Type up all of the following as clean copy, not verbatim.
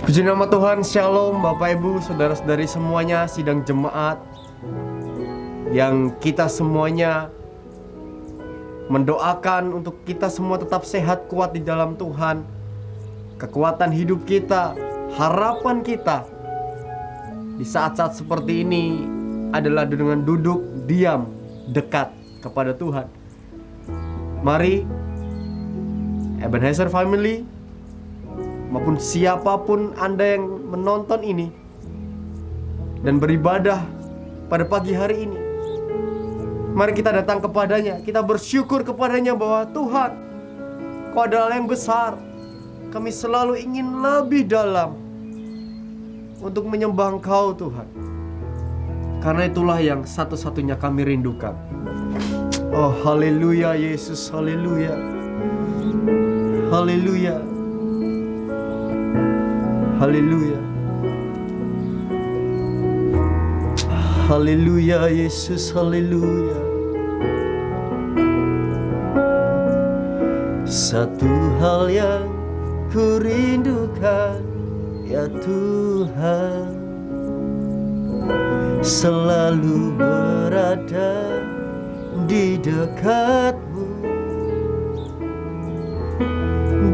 Puji nama Tuhan, Shalom Bapak Ibu, Saudara-saudari semuanya, sidang jemaat yang kita semuanya mendoakan untuk kita semua tetap sehat, kuat di dalam Tuhan. Kekuatan hidup kita, harapan kita di saat-saat seperti ini adalah dengan duduk, diam, dekat kepada Tuhan. Mari Ebenezer Family maupun siapapun Anda yang menonton ini dan beribadah pada pagi hari ini, mari kita datang kepadanya. Kita bersyukur kepadanya bahwa Tuhan, Kau adalah yang besar. Kami selalu ingin lebih dalam untuk menyembah Engkau Tuhan. Karena itulah yang satu-satunya kami rindukan. Oh haleluya Yesus, haleluya, haleluya, haleluya, haleluya Yesus, haleluya. Satu hal yang ku rindukan, ya Tuhan, selalu berada di dekat-Mu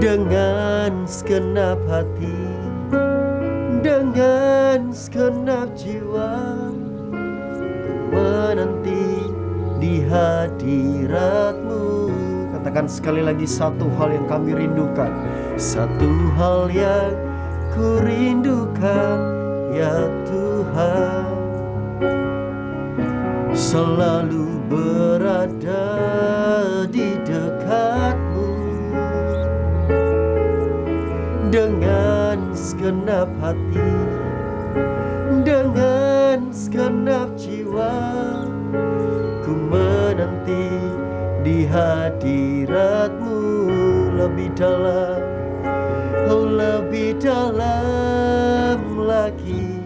dengan segenap hati, dengan segenap jiwa, menanti di hadirat-Mu. Katakan sekali lagi, satu hal yang kami rindukan, satu hal yang ku rindukan, ya Tuhan, selalu berada di dekat-Mu dengan segenap hati, dengan segenap jiwa, ku menanti di hadirat-Mu. Lebih dalam, oh lebih dalam lagi,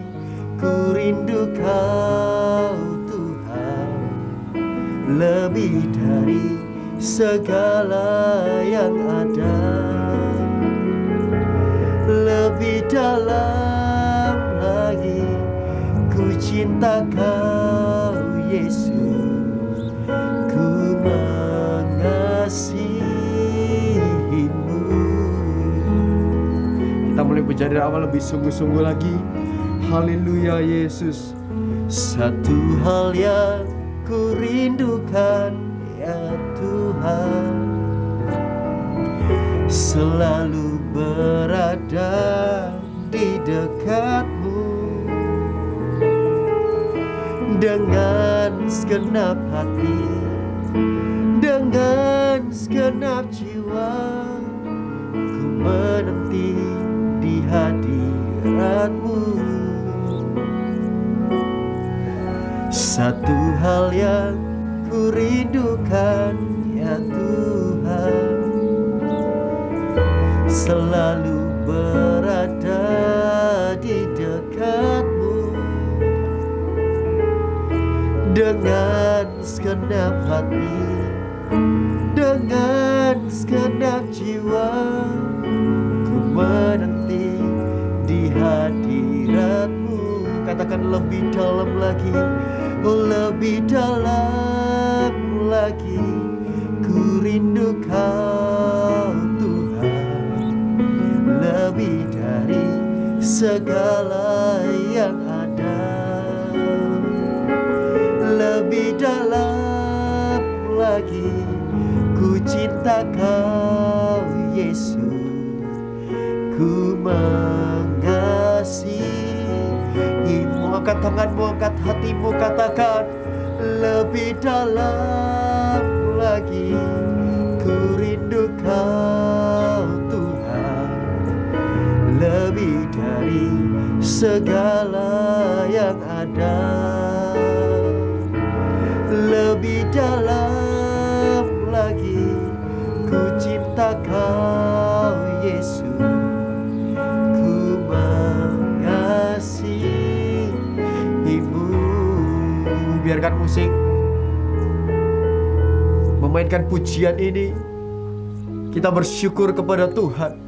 ku rindu Kau Tuhan, lebih dari segala yang ada. Lebih dalam lagi, ku cinta Kau Yesus, ku mengasihi-Mu. Kita mulai belajar dari awal lebih sungguh-sungguh lagi. Haleluya Yesus. Satu hal yang ku rindukan, ya Tuhan, selalu berada di dekat-Mu dengan segenap hati, dengan segenap jiwa, ku menanti di hadirat-Mu. Satu hal yang ku rindukan, ya Tuhan, selalu berada di dekat-Mu dengan segenap hati, dengan segenap jiwa, ku menanti di hadirat-Mu. Katakan lebih dalam lagi, oh lebih dalam lagi, ku rindu Kau Tuhan, lebih dari segala yang ada. Lebih dalam lagi, ku cinta Kau Yesus, ku mengasihi-Mu. Angkat tanganmu, angkat hatimu, katakan lebih dalam lagi, ku rindu Kau Tuhan, lebih dari segala yang ada. Lebih dalam lagi, ku cinta Kau Yesus, ku mengasihi-Mu. Biarkan musik memainkan pujian ini. Kita bersyukur kepada Tuhan.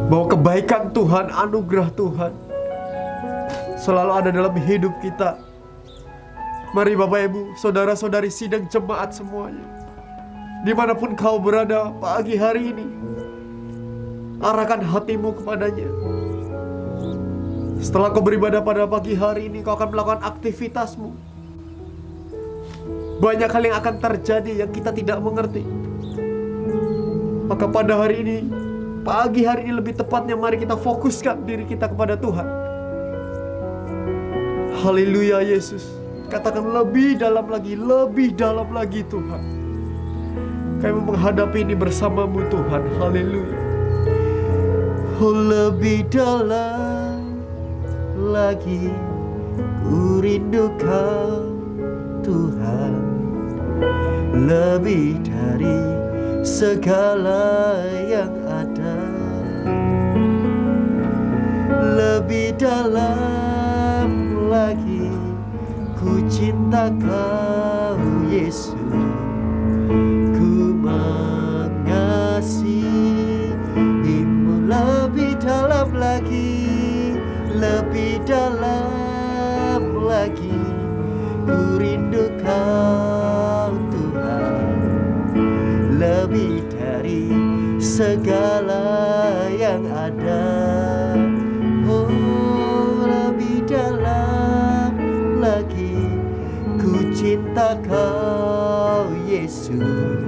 bahwa kebaikan Tuhan, anugerah Tuhan selalu ada dalam hidup kita. Mari Bapak Ibu, saudara-saudari sidang jemaat semuanya, dimanapun kau berada pagi hari ini, arahkan hatimu kepadanya. Setelah kau beribadah pada pagi hari ini, kau akan melakukan aktivitasmu. Banyak hal yang akan terjadi yang kita tidak mengerti. Maka pada hari ini, pagi hari ini lebih tepatnya, mari kita fokuskan diri kita kepada Tuhan. Haleluya Yesus. Katakan lebih dalam lagi Tuhan. Kami menghadapi ini bersamamu Tuhan. Haleluya. Oh, lebih dalam lagi ku rindu Kau Tuhan, lebih dari segala yang ada, lebih dalam lagi ku cinta Kau Yesus, ku mengasihimu lebih dalam lagi ku rindu Kau Tuhan, lebih dari segala yang ada. Oh, lebih dalam lagi ku cinta Kau Yesus,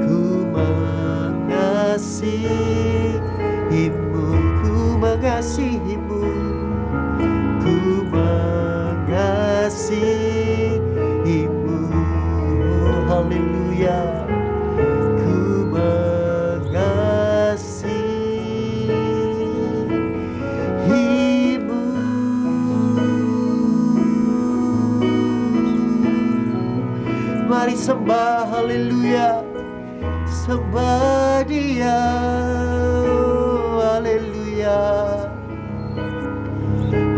ku mengasihimu, ku mengasihimu, ku mengasihimu. Haleluya. Ku mengasihimu. Mari sembah, haleluya. Sembah Dia, haleluya.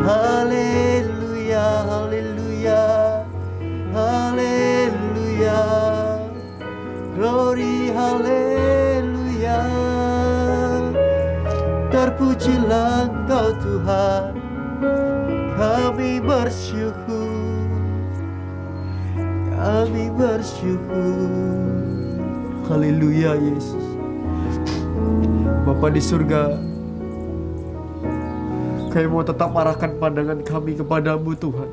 Haleluya, haleluya, haleluya. Glory, haleluya. Terpujilah Engkau Tuhan, kami bersyukur, kami bersyukur. Haleluya Yesus. Bapa di surga, kami mau tetap arahkan pandangan kami kepadamu Tuhan.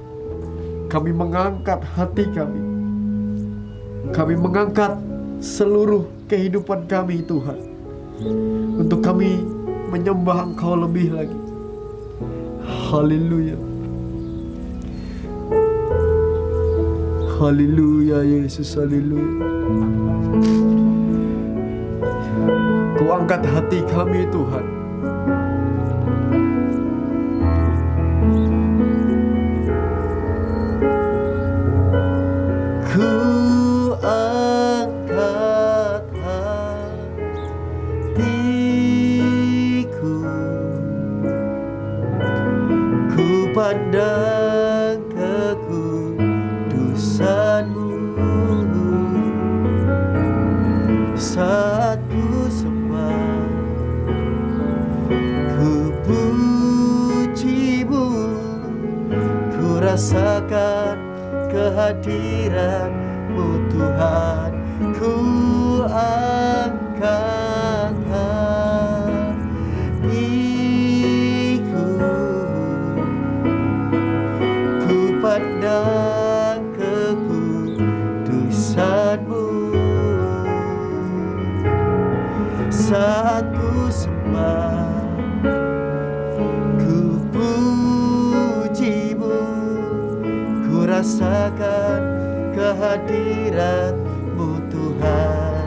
Kami mengangkat hati kami. Kami mengangkat seluruh kehidupan kami Tuhan, untuk kami menyembah Engkau lebih lagi. Haleluya. Haleluya Yesus, haleluya. Ku angkat hati kami Tuhan. Ku angkat hatiku, ku pandang kekudusan-Mu. Saat ku sembah, ku puji-Mu, ku rasakan kehadiran-Mu Tuhan. Ku angkat hatiku, ku pandang kekudusan-Mu. Saat ku sembah, ku puji-Mu, ku rasakan kehadiran-Mu Tuhan.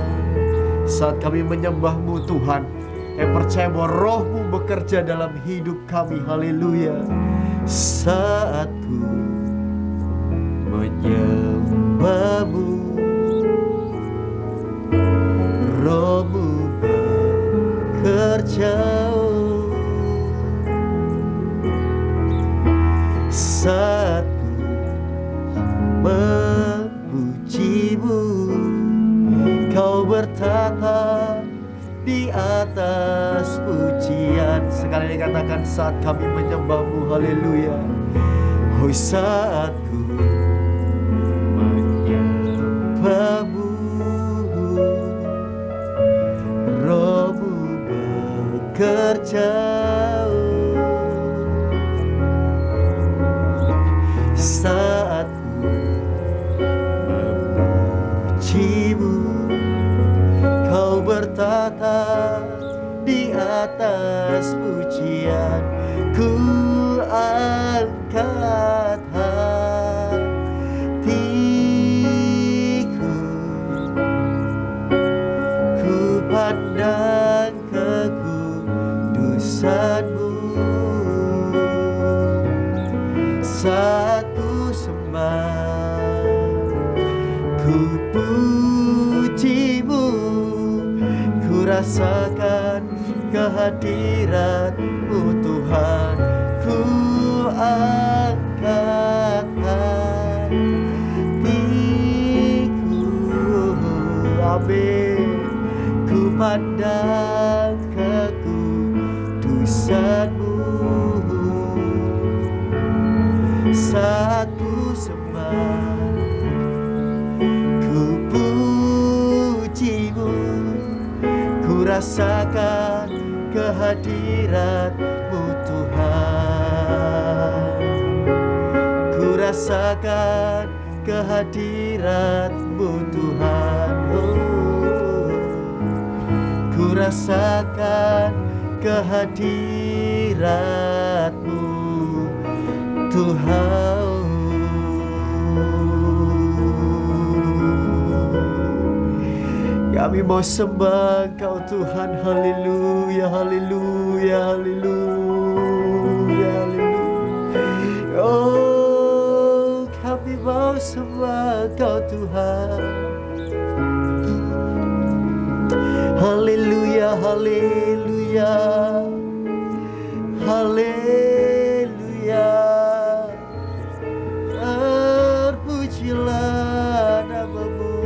Saat kami menyembah-Mu Tuhan, percaya bahwa Roh-Mu bekerja dalam hidup kami. Haleluya. Saat ku menyembah-Mu, Roh-Mu bekerja. Saat ku memuji-Mu, Kau bertata di atas pujian. kali dikatakan saat kami menyembah-Mu. Haleluya. Oh, saat ku menyembah-Mu, Roh-Mu bekerja. Saat ku memuji-Mu, Kau bertata di atas pujian. Ku angkat hatiku, ku pandang kekudusan-Mu. Saat ku sembah, ku puji-Mu, ku rasakan kehadirat-Mu Tuhan. Ku angkat hatiku, amin. Ku pandang kekudusan-Mu. Saat ku sembah, ku puji-Mu, ku rasakan kehadirat-Mu Tuhan. Ku rasakan kehadirat-Mu Tuhan. Oh, ku rasakan kehadirat-Mu Tuhan. Kami mau sembah Engkau Tuhan. Haleluya, haleluya, haleluya, haleluya. Oh, kami mau sembah Engkau Tuhan. Haleluya, haleluya, haleluya. Terpujilah nama-Mu.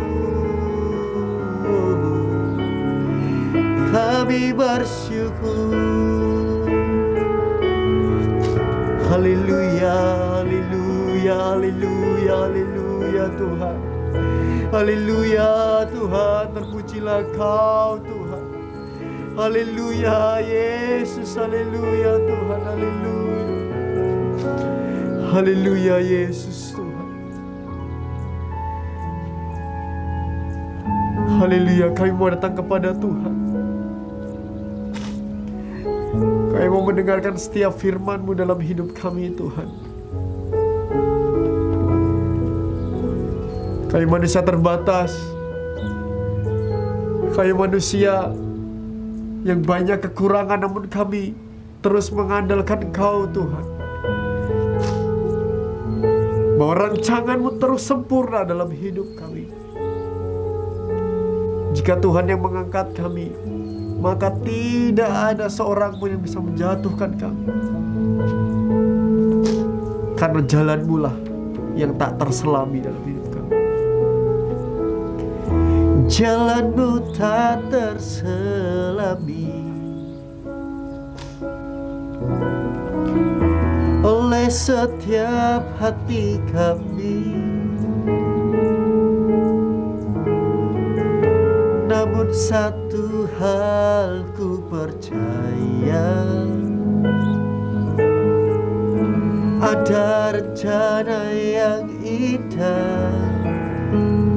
Kami bersyukur. Haleluya, haleluya, haleluya, haleluya Tuhan. Haleluya Tuhan, terpujilah Kau Tuhan. Haleluya Yesus, haleluya Tuhan, haleluya. Haleluya Yesus Tuhan. Haleluya, kami mau datang kepada Tuhan. Kami mau mendengarkan setiap firman-Mu dalam hidup kami Tuhan. Kami manusia terbatas. Kami manusia yang banyak kekurangan, namun kami terus mengandalkan Kau Tuhan. Bahwa rancangan-Mu terus sempurna dalam hidup kami. Jika Tuhan yang mengangkat kami, maka tidak ada seorang pun yang bisa menjatuhkan kami. Karena jalan-Mu lah yang tak terselami dalam hidup kami. Jalan-Mu tak terselami oleh setiap hati kami. Namun satu hal ku percaya, ada rencana yang indah.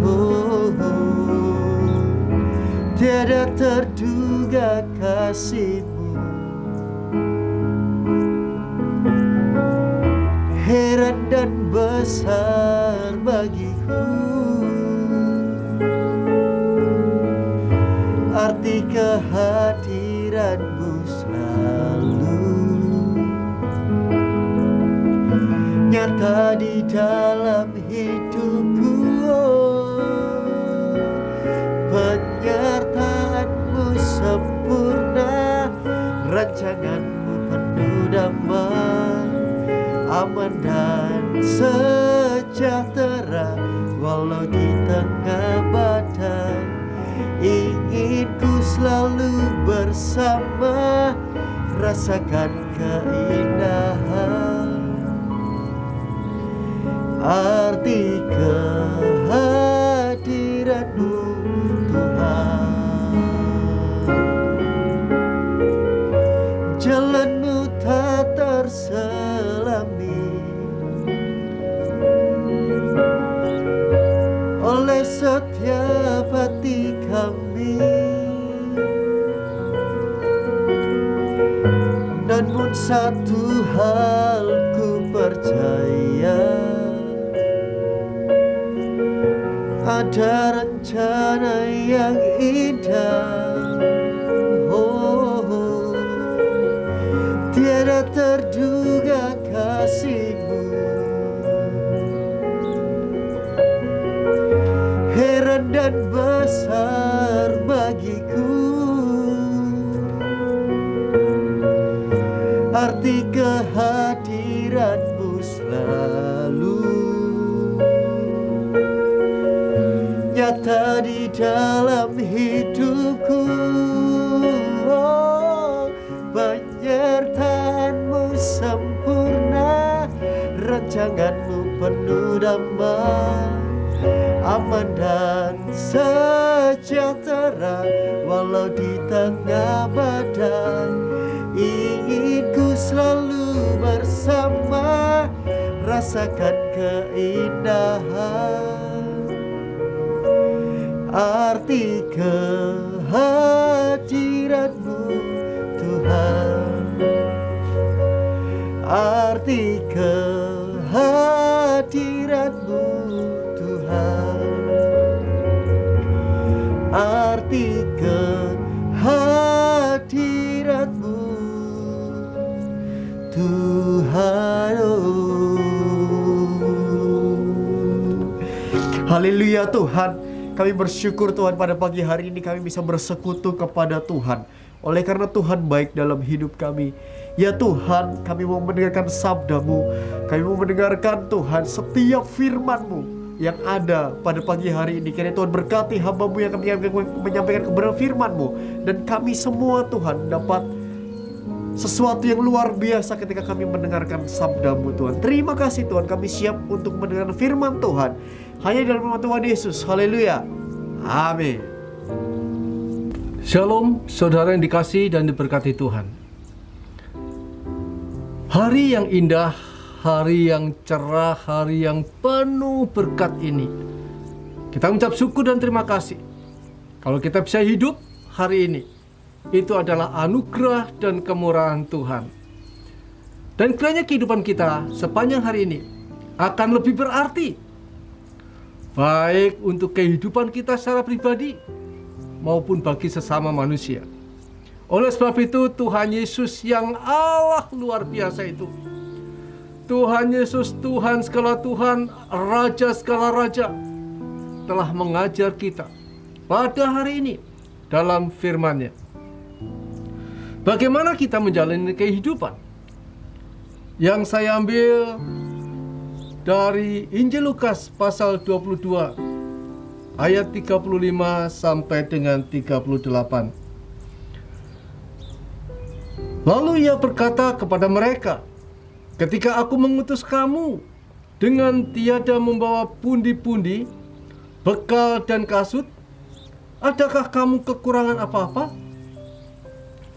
Oh, oh, tiada terduga kasih-Mu. Heran dan besar bagiku arti kehadiran-Mu selalu nyata di dalam hidupku. Penyertaan-Mu sempurna, rancangan-Mu penuh damai, aman dan sejahtera walau di tengah badai. Ingin ku selalu bersama, rasakan keindahan arti kehadiran-Mu Tuhan. Jalan-Mu tak terselami oleh setiap hati kami. Namun satu hal ku percaya, ada rencana yang indah. Oh, tiada terduga kasih-Mu, heran dan besar bagiku arti kehadiran-Mu selalu nyata di dalam hidupku. Oh, penyertaan-Mu sempurna, rancangan-Mu penuh damai, aman dan sejahtera walau di tengah badai. Ingin ku selalu bersama, rasakan keindahan arti kehadiran-Mu Tuhan, arti kehadiran-Mu Tuhan, arti kehadiran-Mu Tuhan. Haleluya Tuhan, kami bersyukur Tuhan pada pagi hari ini kami bisa bersekutu kepada Tuhan. Oleh karena Tuhan baik dalam hidup kami. Ya Tuhan, kami mau mendengarkan sabda-Mu. Kami mau mendengarkan Tuhan setiap firman-Mu yang ada pada pagi hari ini. Kiranya Tuhan berkati hamba-Mu yang kami menyampaikan kebenaran firman-Mu. Dan kami semua Tuhan dapat sesuatu yang luar biasa ketika kami mendengarkan sabda-Mu Tuhan. Terima kasih Tuhan, kami siap untuk mendengarkan firman Tuhan. Hanya dalam nama Tuhan Yesus. Haleluya. Amin. Shalom, saudara yang dikasihi dan diberkati Tuhan. Hari yang indah, hari yang cerah, hari yang penuh berkat ini, kita mengucap syukur dan terima kasih. Kalau kita bisa hidup hari ini, itu adalah anugerah dan kemurahan Tuhan. Dan kiranya kehidupan kita sepanjang hari ini akan lebih berarti, baik untuk kehidupan kita secara pribadi maupun bagi sesama manusia. Oleh sebab itu, Tuhan Yesus yang Allah luar biasa itu, Tuhan Yesus, Tuhan segala Tuhan, Raja segala Raja, telah mengajar kita pada hari ini dalam firman-Nya. Bagaimana kita menjalani kehidupan? Yang saya ambil dari Injil Lukas pasal 22 ayat 35 sampai dengan 38. Lalu Ia berkata kepada mereka, "Ketika aku mengutus kamu dengan tiada membawa pundi-pundi, bekal dan kasut, adakah kamu kekurangan apa-apa?"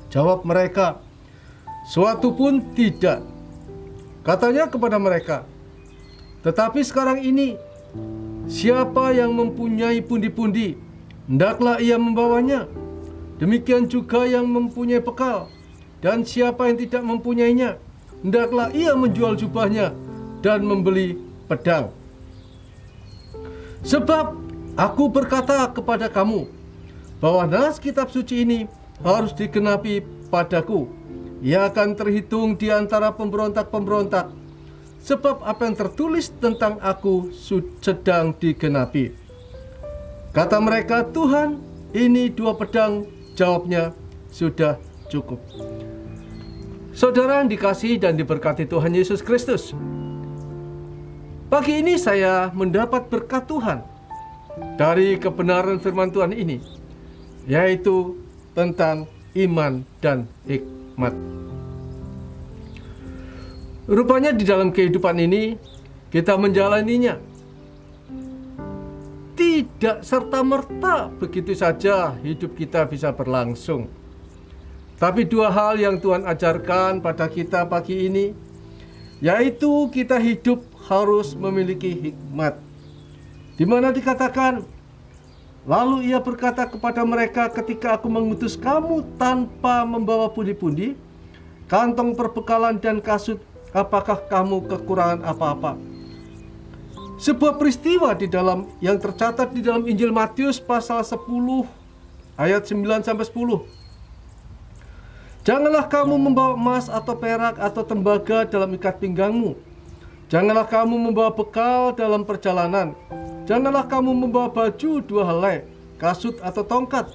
Jawab mereka, "Suatu pun tidak." Katanya kepada mereka, "Tetapi sekarang ini, siapa yang mempunyai pundi-pundi, hendaklah ia membawanya. Demikian juga yang mempunyai bekal. Dan siapa yang tidak mempunyainya, hendaklah ia menjual jubahnya dan membeli pedang. Sebab aku berkata kepada kamu, bahwa nas kitab suci ini harus digenapi padaku. Ia akan terhitung di antara pemberontak-pemberontak, sebab apa yang tertulis tentang aku sedang digenapi." Kata mereka, "Tuhan, ini 2 pedang." Jawabnya, "Sudah cukup." Saudara yang dikasihi dan diberkati Tuhan Yesus Kristus, pagi ini saya mendapat berkat Tuhan dari kebenaran firman Tuhan ini, yaitu tentang iman dan hikmat. Rupanya di dalam kehidupan ini kita menjalaninya tidak serta-merta begitu saja hidup kita bisa berlangsung. Tapi dua hal yang Tuhan ajarkan pada kita pagi ini, yaitu kita hidup harus memiliki hikmat. Di mana dikatakan, lalu ia berkata kepada mereka, ketika aku mengutus kamu tanpa membawa pundi-pundi, kantong perbekalan dan kasut, apakah kamu kekurangan apa-apa? Sebuah peristiwa yang tercatat di dalam Injil Matius pasal 10 ayat 9-10. Janganlah kamu membawa emas atau perak atau tembaga dalam ikat pinggangmu. Janganlah kamu membawa bekal dalam perjalanan. Janganlah kamu membawa baju dua helai, kasut atau tongkat,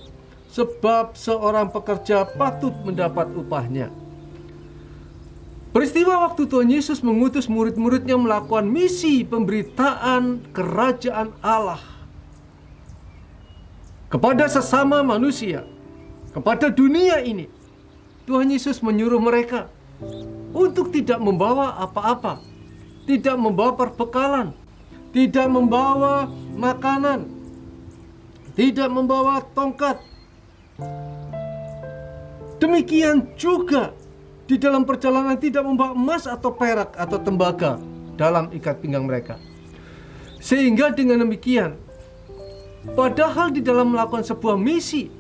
sebab seorang pekerja patut mendapat upahnya. Peristiwa waktu Tuhan Yesus mengutus murid-muridnya melakukan misi pemberitaan kerajaan Allah kepada sesama manusia, kepada dunia ini. Tuhan Yesus menyuruh mereka untuk tidak membawa apa-apa, tidak membawa perbekalan, tidak membawa makanan, tidak membawa tongkat. Demikian juga di dalam perjalanan tidak membawa emas atau perak atau tembaga dalam ikat pinggang mereka. Sehingga dengan demikian, padahal di dalam melakukan sebuah misi,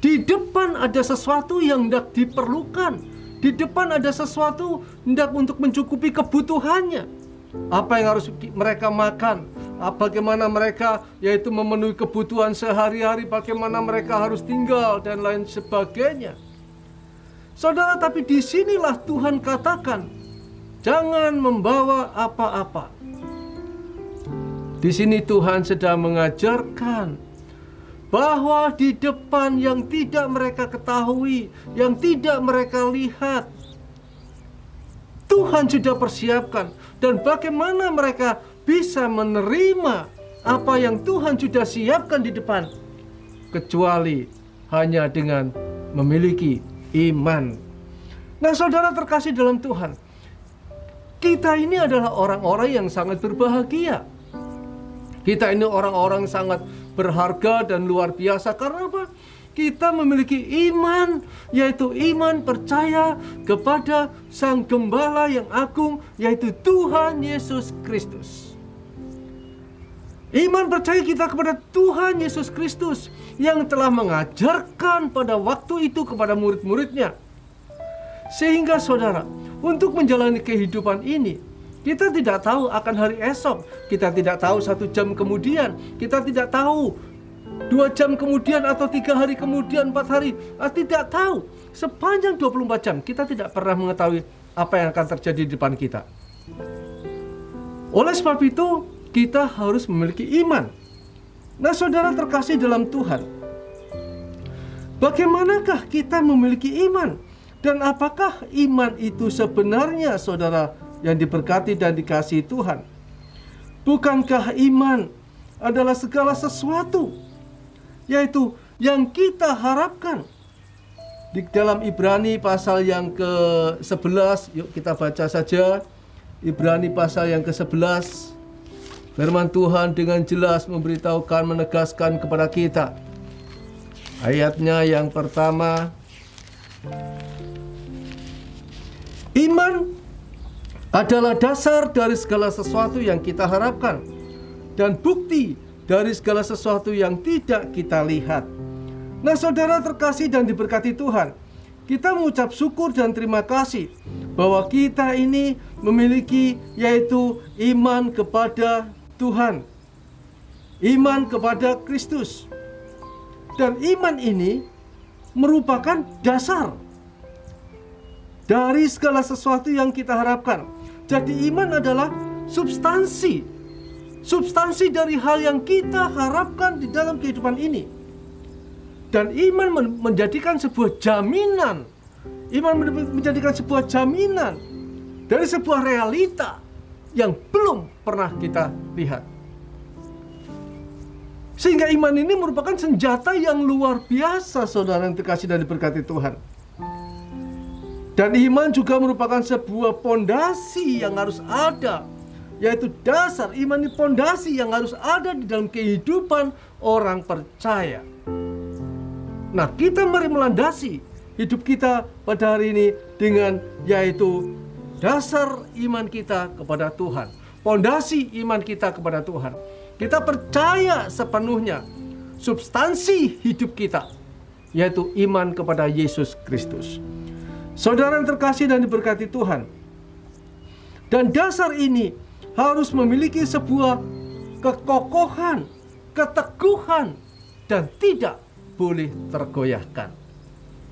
di depan ada sesuatu yang hendak diperlukan. Di depan ada sesuatu hendak untuk mencukupi kebutuhannya. Apa yang harus mereka makan, bagaimana mereka yaitu memenuhi kebutuhan sehari-hari, bagaimana mereka harus tinggal dan lain sebagainya. Saudara, tapi disinilah Tuhan katakan, jangan membawa apa-apa. Di sini Tuhan sedang mengajarkan bahwa di depan yang tidak mereka ketahui, yang tidak mereka lihat, Tuhan sudah persiapkan. Dan bagaimana mereka bisa menerima apa yang Tuhan sudah siapkan di depan, kecuali hanya dengan memiliki iman. Nah, saudara terkasih dalam Tuhan, kita ini adalah orang-orang yang sangat berbahagia. Kita ini orang-orang sangat berharga dan luar biasa. Karena apa? Kita memiliki iman, yaitu iman percaya kepada Sang Gembala yang agung, yaitu Tuhan Yesus Kristus. Iman percaya kita kepada Tuhan Yesus Kristus yang telah mengajarkan pada waktu itu kepada murid-muridnya. Sehingga saudara, untuk menjalani kehidupan ini, kita tidak tahu akan hari esok. Kita tidak tahu 1 jam kemudian. Kita tidak tahu 2 jam kemudian atau 3 hari kemudian, 4 hari. Tidak tahu. Sepanjang 24 jam kita tidak pernah mengetahui apa yang akan terjadi di depan kita. Oleh sebab itu, kita harus memiliki iman. Nah, saudara terkasih dalam Tuhan, bagaimanakah kita memiliki iman? Dan apakah iman itu sebenarnya, saudara, yang diberkati dan dikasihi Tuhan? Bukankah iman adalah segala sesuatu, yaitu yang kita harapkan? Di dalam Ibrani pasal yang ke-11, yuk kita baca saja. Ibrani pasal yang ke-11. Firman Tuhan dengan jelas memberitahukan, menegaskan kepada kita. Ayatnya yang pertama, iman adalah dasar dari segala sesuatu yang kita harapkan dan bukti dari segala sesuatu yang tidak kita lihat. Nah, saudara terkasih dan diberkati Tuhan, kita mengucap syukur dan terima kasih bahwa kita ini memiliki yaitu iman kepada Tuhan, iman kepada Kristus. Dan iman ini merupakan dasar dari segala sesuatu yang kita harapkan. Jadi iman adalah substansi dari hal yang kita harapkan di dalam kehidupan ini. Dan iman menjadikan sebuah jaminan. Iman menjadikan sebuah jaminan dari sebuah realita yang belum pernah kita lihat. Sehingga iman ini merupakan senjata yang luar biasa, saudara yang terkasih dan diberkati Tuhan. Dan iman juga merupakan sebuah pondasi yang harus ada, yaitu dasar iman, ini pondasi yang harus ada di dalam kehidupan orang percaya. Nah, kita mari melandasi hidup kita pada hari ini dengan yaitu dasar iman kita kepada Tuhan, pondasi iman kita kepada Tuhan. Kita percaya sepenuhnya substansi hidup kita, yaitu iman kepada Yesus Kristus. Saudara yang terkasih dan diberkati Tuhan, dan dasar ini harus memiliki sebuah kekokohan, keteguhan, dan tidak boleh tergoyahkan.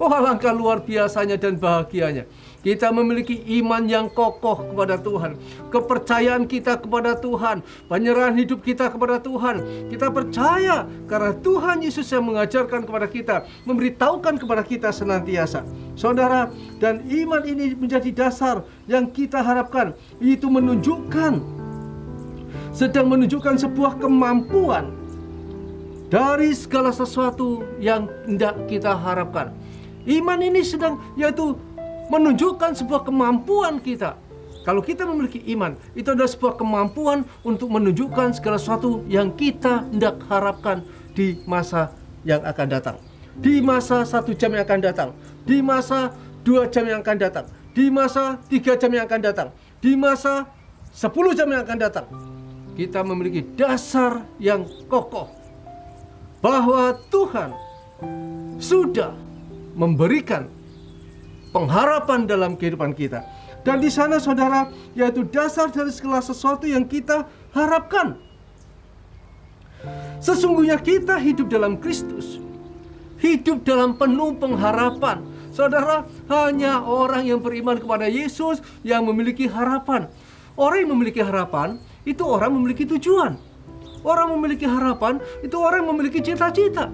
Oh, alangkah luar biasanya dan bahagianya kita memiliki iman yang kokoh kepada Tuhan, kepercayaan kita kepada Tuhan, penyerahan hidup kita kepada Tuhan. Kita percaya karena Tuhan Yesus yang mengajarkan kepada kita, memberitahukan kepada kita senantiasa. Saudara, dan iman ini menjadi dasar yang kita harapkan. Itu sedang menunjukkan sebuah kemampuan dari segala sesuatu yang hendak kita harapkan. Iman ini sedang yaitu menunjukkan sebuah kemampuan kita. Kalau kita memiliki iman, itu adalah sebuah kemampuan untuk menunjukkan segala sesuatu yang kita hendak harapkan di masa yang akan datang, di masa 1 jam yang akan datang, di masa 2 jam yang akan datang, di masa 3 jam yang akan datang, di masa 10 jam yang akan datang. Kita memiliki dasar yang kokoh bahwa Tuhan sudah memberikan pengharapan dalam kehidupan kita. Dan di sana saudara, yaitu dasar dari segala sesuatu yang kita harapkan. Sesungguhnya kita hidup dalam Kristus, hidup dalam penuh pengharapan. Saudara, hanya orang yang beriman kepada Yesus yang memiliki harapan. Orang yang memiliki harapan, itu orang memiliki tujuan. Orang memiliki harapan, itu orang yang memiliki cita-cita.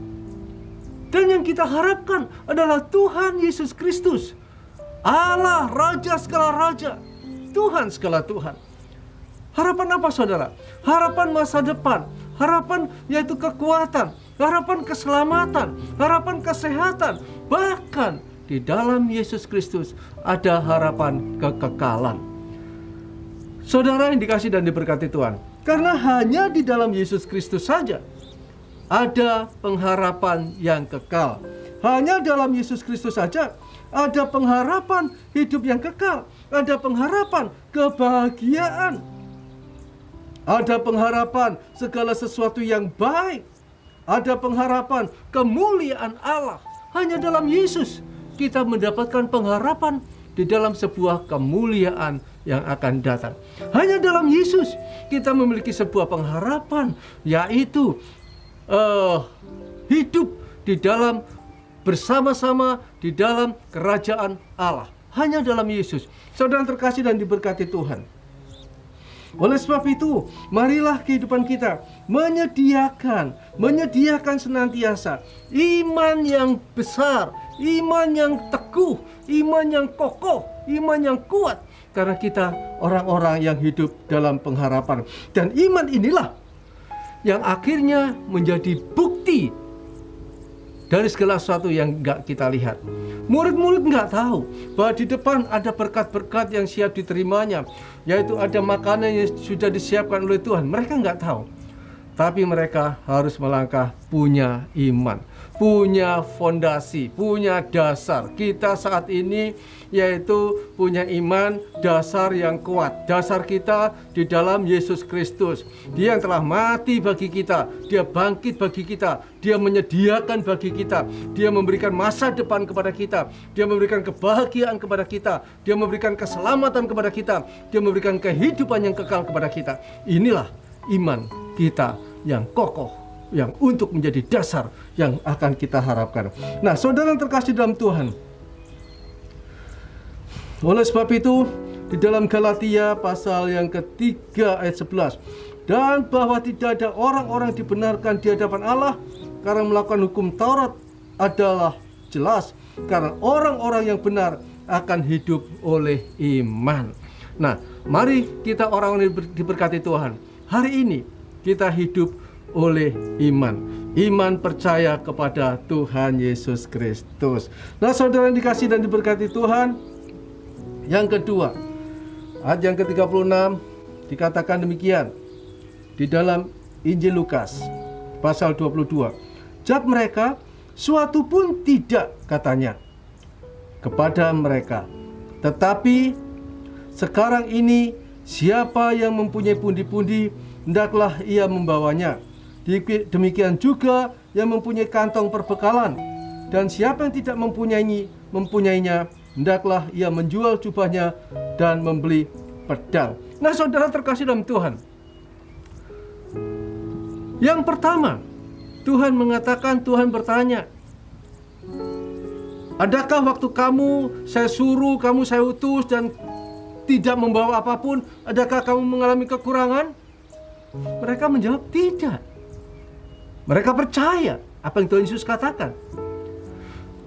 Dan yang kita harapkan adalah Tuhan Yesus Kristus, Allah, Raja segala Raja, Tuhan segala Tuhan. Harapan apa saudara? Harapan masa depan, harapan yaitu kekuatan, harapan keselamatan, harapan kesehatan. Bahkan di dalam Yesus Kristus ada harapan kekekalan. Saudara yang dikasih dan diberkati Tuhan, karena hanya di dalam Yesus Kristus saja ada pengharapan yang kekal. Hanya dalam Yesus Kristus saja ada pengharapan hidup yang kekal. Ada pengharapan kebahagiaan. Ada pengharapan segala sesuatu yang baik. Ada pengharapan kemuliaan Allah. Hanya dalam Yesus kita mendapatkan pengharapan di dalam sebuah kemuliaan yang akan datang. Hanya dalam Yesus kita memiliki sebuah pengharapan, yaitu hidup di dalam bersama-sama di dalam kerajaan Allah. Hanya dalam Yesus. Saudara terkasih dan diberkati Tuhan, oleh sebab itu marilah kehidupan kita menyediakan senantiasa iman yang besar, iman yang teguh, iman yang kokoh, iman yang kuat, karena kita orang-orang yang hidup dalam pengharapan. Dan iman inilah yang akhirnya menjadi bukti dari segala sesuatu yang enggak kita lihat. Murid-murid enggak tahu bahwa di depan ada berkat-berkat yang siap diterimanya, yaitu ada makanan yang sudah disiapkan oleh Tuhan. Mereka enggak tahu. Tapi mereka harus melangkah punya iman, punya fondasi, punya dasar. Kita saat ini yaitu punya iman dasar yang kuat. Dasar kita di dalam Yesus Kristus. Dia yang telah mati bagi kita, Dia bangkit bagi kita, Dia menyediakan bagi kita, Dia memberikan masa depan kepada kita, Dia memberikan kebahagiaan kepada kita, Dia memberikan keselamatan kepada kita, Dia memberikan kehidupan yang kekal kepada kita. Inilah iman kita yang kokoh, yang untuk menjadi dasar yang akan kita harapkan. Nah, saudara yang terkasih dalam Tuhan, oleh sebab itu di dalam Galatia pasal yang ketiga ayat 11, dan bahwa tidak ada orang-orang dibenarkan di hadapan Allah karena melakukan hukum Taurat adalah jelas, karena orang-orang yang benar akan hidup oleh iman. Nah, mari kita orang-orang diberkati Tuhan, hari ini kita hidup oleh iman. Iman percaya kepada Tuhan Yesus Kristus. Nah, saudara yang dikasih dan diberkati Tuhan, Yang kedua, ayat yang ke-36 dikatakan demikian di dalam Injil Lukas pasal 22. Jawab mereka, suatu pun tidak, katanya kepada mereka. Tetapi sekarang ini siapa yang mempunyai pundi-pundi, hendaklah ia membawanya. Demikian juga yang mempunyai kantong perbekalan. Dan siapa yang tidak mempunyainya, hendaklah ia menjual jubahnya dan membeli pedang. Nah, saudara terkasih dalam Tuhan, yang pertama, Tuhan mengatakan, Tuhan bertanya, adakah waktu saya suruh, saya utus dan tidak membawa apapun, adakah kamu mengalami kekurangan? Mereka menjawab tidak. Mereka percaya apa yang Tuhan Yesus katakan.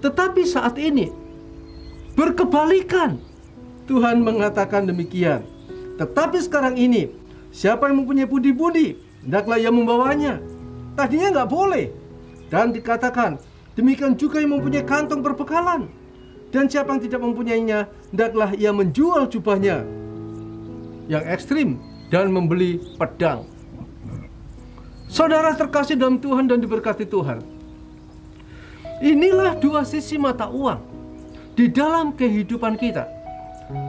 Tetapi saat ini berkebalikan. Tuhan mengatakan demikian. Tetapi sekarang ini, siapa yang mempunyai pundi-pundi, hendaklah ia membawanya. Tadinya nggak boleh. Dan dikatakan, demikian juga yang mempunyai kantong perbekalan. Dan siapa yang tidak mempunyainya, hendaklah ia menjual jubahnya yang ekstrim dan membeli pedang. Saudara terkasih dalam Tuhan dan diberkati Tuhan, inilah dua sisi mata uang di dalam kehidupan kita.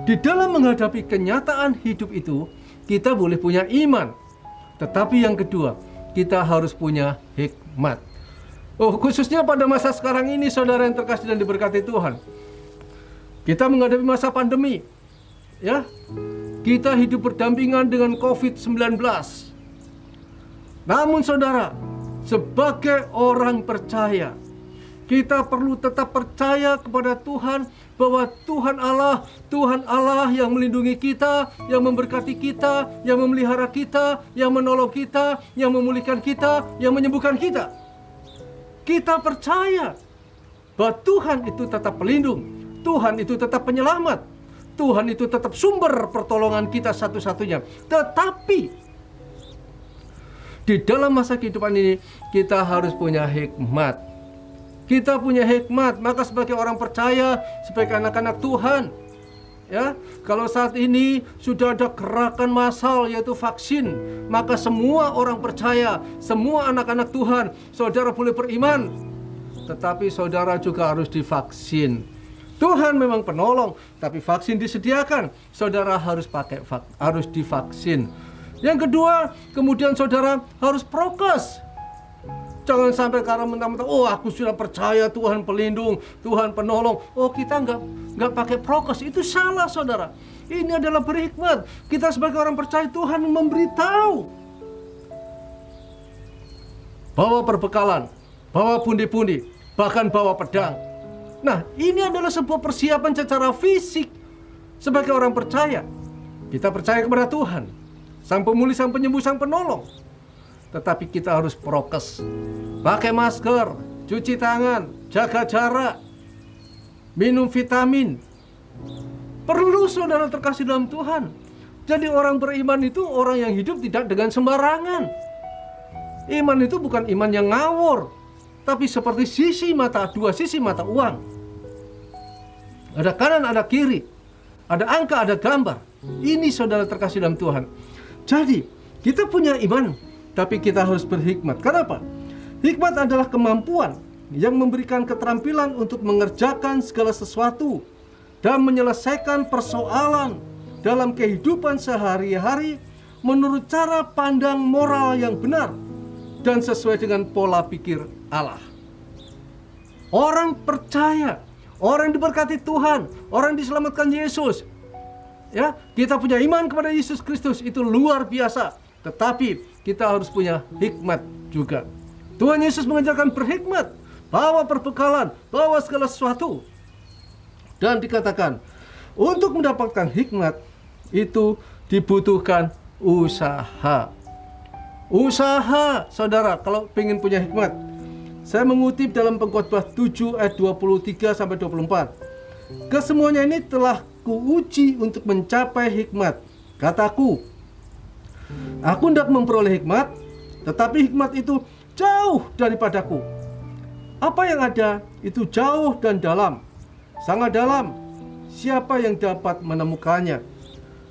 Di dalam menghadapi kenyataan hidup itu, kita boleh punya iman. Tetapi yang kedua, kita harus punya hikmat. Khususnya pada masa sekarang ini, saudara yang terkasih dan diberkati Tuhan, kita menghadapi masa pandemi. Ya, kita hidup berdampingan dengan COVID-19. Namun saudara, sebagai orang percaya, kita perlu tetap percaya kepada Tuhan, bahwa Tuhan Allah yang melindungi kita, yang memberkati kita, yang memelihara kita, yang menolong kita, yang memulihkan kita, yang menyembuhkan kita. Kita percaya bahwa Tuhan itu tetap pelindung, Tuhan itu tetap penyelamat, Tuhan itu tetap sumber pertolongan kita satu-satunya. Tetapi di dalam masa kehidupan ini, kita harus punya hikmat. Kita punya hikmat, maka sebagai orang percaya, sebagai anak-anak Tuhan, ya, kalau saat ini sudah ada gerakan massal yaitu vaksin, maka semua orang percaya, semua anak-anak Tuhan, saudara boleh beriman, tetapi saudara juga harus divaksin. Tuhan memang penolong, tapi vaksin disediakan, saudara harus harus divaksin. Yang kedua, kemudian saudara harus prokes. Jangan sampai karena mentang-mentang, aku sudah percaya Tuhan pelindung, Tuhan penolong, kita nggak pakai prokes. Itu salah, saudara. Ini adalah berhikmat. Kita sebagai orang percaya, Tuhan memberitahu, bawa perbekalan, bawa pundi-pundi, bahkan bawa pedang. Nah, ini adalah sebuah persiapan secara fisik sebagai orang percaya. Kita percaya kepada Tuhan, Sang Pemulih, Sang Penyembuh, Sang Penolong. Tetapi kita harus prokes, pakai masker, cuci tangan, jaga jarak, minum vitamin. Perlu, saudara terkasih dalam Tuhan. Jadi orang beriman itu orang yang hidup tidak dengan sembarangan. Iman itu bukan iman yang ngawur, tapi seperti dua sisi mata uang. Ada kanan, ada kiri, ada angka, ada gambar. Ini saudara terkasih dalam Tuhan. Jadi kita punya iman, tapi kita harus berhikmat. Kenapa? Hikmat adalah kemampuan yang memberikan keterampilan untuk mengerjakan segala sesuatu dan menyelesaikan persoalan dalam kehidupan sehari-hari menurut cara pandang moral yang benar dan sesuai dengan pola pikir Allah. Orang percaya, orang diberkati Tuhan, orang diselamatkan Yesus. Ya, kita punya iman kepada Yesus Kristus, itu luar biasa. Tetapi kita harus punya hikmat juga. Tuhan Yesus mengajarkan berhikmat, bawa perbekalan, bawa segala sesuatu. Dan dikatakan, untuk mendapatkan hikmat itu dibutuhkan usaha. Usaha, saudara, kalau ingin punya hikmat. Saya mengutip dalam Pengkhotbah 7 ayat 23-24. Kesemuanya ini telah kuuji untuk mencapai hikmat. Kataku, aku hendak memperoleh hikmat, tetapi hikmat itu jauh daripadaku. Apa yang ada itu jauh dan dalam, sangat dalam, siapa yang dapat menemukannya?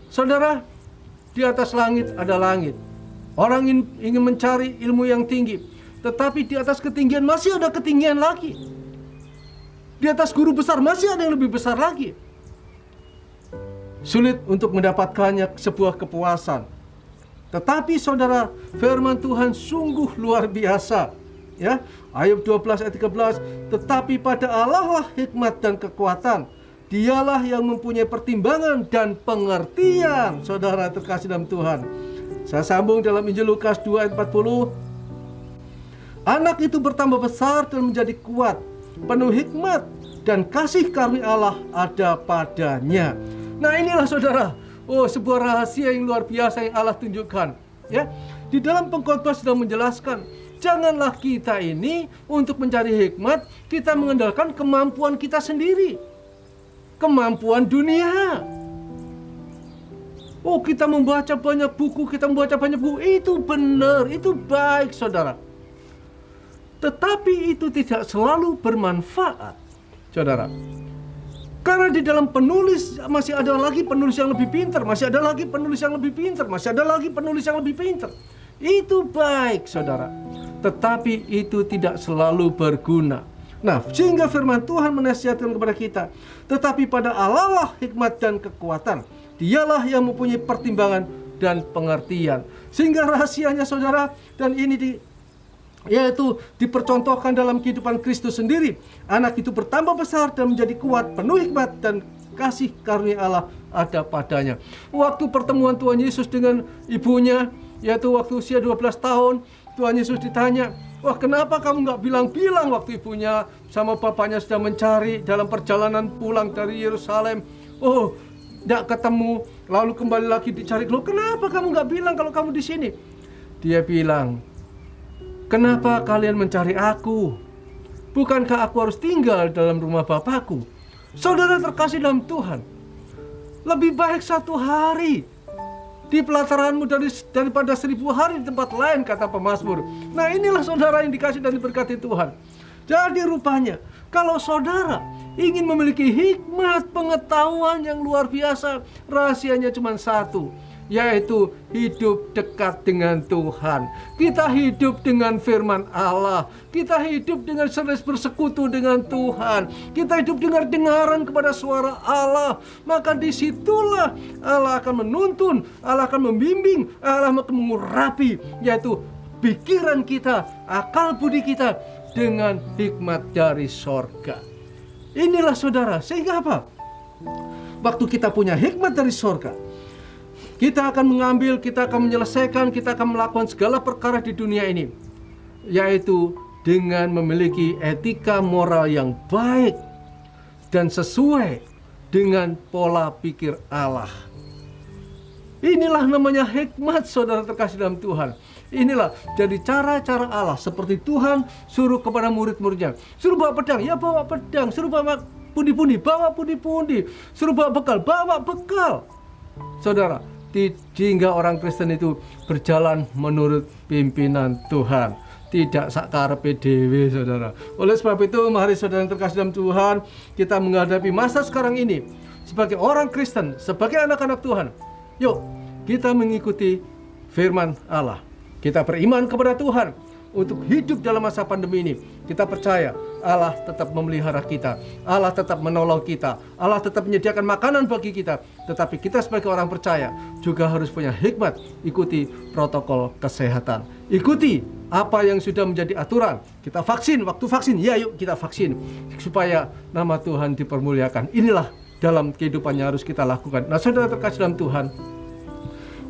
Saudara, di atas langit ada langit. Orang ingin mencari ilmu yang tinggi, tetapi di atas ketinggian masih ada ketinggian lagi. Di atas guru besar masih ada yang lebih besar lagi. Sulit untuk mendapatkannya sebuah kepuasan. Tetapi saudara, firman Tuhan sungguh luar biasa. Ya, Ayub 12 ayat 13, tetapi pada Allah lah hikmat dan kekuatan. Dialah yang mempunyai pertimbangan dan pengertian. Saudara terkasih dalam Tuhan. Saya sambung dalam Injil Lukas 2 ayat 40. Anak itu bertambah besar dan menjadi kuat, penuh hikmat dan kasih karunia Allah ada padanya. Nah, inilah saudara, sebuah rahasia yang luar biasa yang Allah tunjukkan. Ya, di dalam pengkhotbah sudah menjelaskan, janganlah kita ini untuk mencari hikmat, kita mengandalkan kemampuan kita sendiri. Kemampuan dunia. Kita membaca banyak buku, itu benar, itu baik saudara. Tetapi itu tidak selalu bermanfaat, saudara. Karena di dalam penulis masih ada lagi penulis yang lebih pintar, masih ada lagi penulis yang lebih pintar, masih ada lagi penulis yang lebih pintar. Itu baik saudara. Tetapi itu tidak selalu berguna. Nah, sehingga firman Tuhan menasihatkan kepada kita, tetapi pada Allah lah hikmat dan kekuatan. Dialah yang mempunyai pertimbangan dan pengertian. Sehingga rahasianya saudara, dan ini yaitu dipercontohkan dalam kehidupan Kristus sendiri. Anak itu bertambah besar dan menjadi kuat, penuh hikmat dan kasih karunia Allah ada padanya. Waktu pertemuan Tuhan Yesus dengan ibunya, yaitu waktu usia 12 tahun, Tuhan Yesus ditanya, kenapa kamu nggak bilang-bilang waktu ibunya sama bapaknya sudah mencari dalam perjalanan pulang dari Yerusalem? Nggak ketemu, lalu kembali lagi dicari. Loh, kenapa kamu nggak bilang kalau kamu di sini? Dia bilang, kenapa kalian mencari aku? Bukankah aku harus tinggal dalam rumah Bapakku? Saudara terkasih dalam Tuhan, lebih baik 1 hari di pelataranmu daripada 1000 hari di tempat lain, kata pemazmur. Nah, inilah saudara yang dikasih dan diberkati Tuhan. Jadi rupanya, kalau saudara ingin memiliki hikmat pengetahuan yang luar biasa, rahasianya cuma satu, yaitu hidup dekat dengan Tuhan. Kita hidup dengan firman Allah. Kita hidup dengan serius bersekutu dengan Tuhan. Kita hidup dengar-dengaran kepada suara Allah. Maka disitulah Allah akan menuntun, Allah akan membimbing, Allah akan mengurapi, yaitu pikiran kita, akal budi kita dengan hikmat dari sorga. Inilah saudara, sehingga apa? Waktu kita punya hikmat dari sorga, kita akan mengambil, kita akan menyelesaikan, kita akan melakukan segala perkara di dunia ini, yaitu dengan memiliki etika moral yang baik dan sesuai dengan pola pikir Allah. Inilah namanya hikmat, saudara terkasih dalam Tuhan. Inilah jadi cara-cara Allah, seperti Tuhan suruh kepada murid-muridnya, suruh bawa pedang, ya bawa pedang, suruh bawa pundi-pundi, bawa pundi-pundi, suruh bawa bekal, bawa bekal. Saudara, sehingga orang Kristen itu berjalan menurut pimpinan Tuhan, tidak sakarepe dhewe, saudara. Oleh sebab itu, mari saudara yang terkasih dalam Tuhan, kita menghadapi masa sekarang ini sebagai orang Kristen, sebagai anak-anak Tuhan. Yuk, kita mengikuti firman Allah. Kita beriman kepada Tuhan untuk hidup dalam masa pandemi ini. Kita percaya Allah tetap memelihara kita, Allah tetap menolong kita, Allah tetap menyediakan makanan bagi kita. Tetapi kita sebagai orang percaya juga harus punya hikmat, ikuti protokol kesehatan, ikuti apa yang sudah menjadi aturan. Kita vaksin, waktu vaksin, ya yuk kita vaksin, supaya nama Tuhan dipermuliakan. Inilah dalam kehidupan yang harus kita lakukan. Nah, saudara terkasih dalam Tuhan,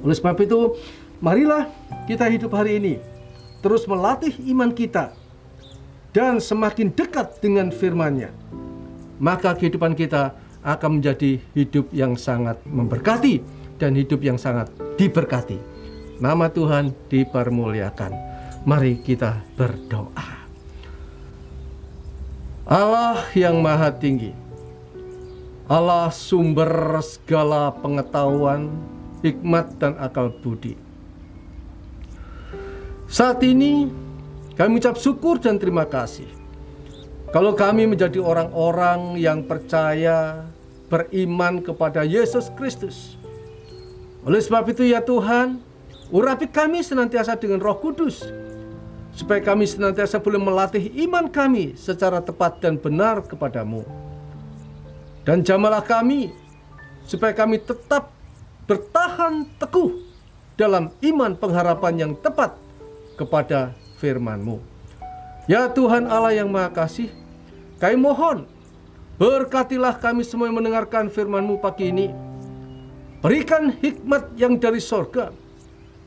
oleh sebab itu, marilah kita hidup hari ini terus melatih iman kita dan semakin dekat dengan firman-Nya. Maka kehidupan kita akan menjadi hidup yang sangat memberkati dan hidup yang sangat diberkati. Nama Tuhan dipermuliakan. Mari kita berdoa. Allah yang Maha Tinggi, Allah sumber segala pengetahuan, hikmat dan akal budi. Saat ini kami ucap syukur dan terima kasih kalau kami menjadi orang-orang yang percaya beriman kepada Yesus Kristus. Oleh sebab itu ya Tuhan, urapi kami senantiasa dengan Roh Kudus, supaya kami senantiasa boleh melatih iman kami secara tepat dan benar kepadamu. Dan jamalah kami, supaya kami tetap bertahan teguh dalam iman pengharapan yang tepat kepada firman-Mu. Ya Tuhan Allah yang Maha Kasih, kami mohon, berkatilah kami semua yang mendengarkan firman-Mu pagi ini. Berikan hikmat yang dari sorga,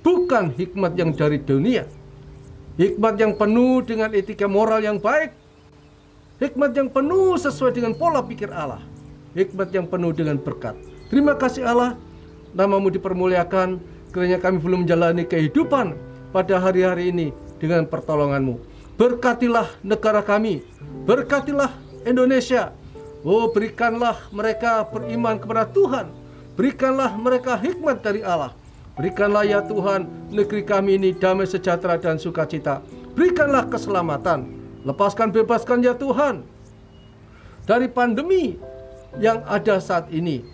bukan hikmat yang dari dunia. Hikmat yang penuh dengan etika moral yang baik. Hikmat yang penuh sesuai dengan pola pikir Allah. Hikmat yang penuh dengan berkat. Terima kasih Allah, nama-Mu dipermuliakan. Kiranya kami belum menjalani kehidupan pada hari-hari ini dengan pertolongan-Mu. Berkatilah negara kami, berkatilah Indonesia. Oh, berikanlah mereka beriman kepada Tuhan. Berikanlah mereka hikmat dari Allah. Berikanlah ya Tuhan negeri kami ini damai sejahtera dan sukacita. Berikanlah keselamatan. Lepaskan, bebaskan ya Tuhan dari pandemi yang ada saat ini.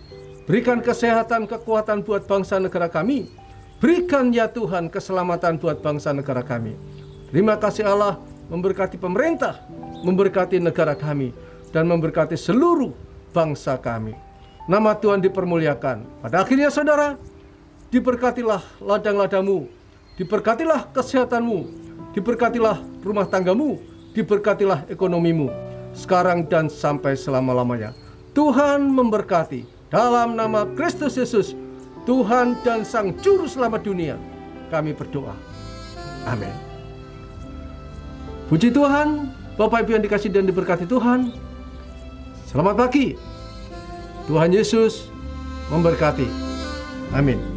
Berikan kesehatan, kekuatan buat bangsa negara kami. Berikan ya Tuhan keselamatan buat bangsa negara kami. Terima kasih Allah, memberkati pemerintah, memberkati negara kami, dan memberkati seluruh bangsa kami. Nama Tuhan dipermuliakan. Pada akhirnya saudara, diberkatilah ladang-ladamu, diberkatilah kesehatanmu, diberkatilah rumah tanggamu, diberkatilah ekonomimu, sekarang dan sampai selama-lamanya. Tuhan memberkati. Dalam nama Kristus Yesus, Tuhan dan Sang Juru Selamat dunia, kami berdoa. Amin. Puji Tuhan, Bapak Ibu yang dikasihi dan diberkati Tuhan. Selamat pagi. Tuhan Yesus memberkati. Amin.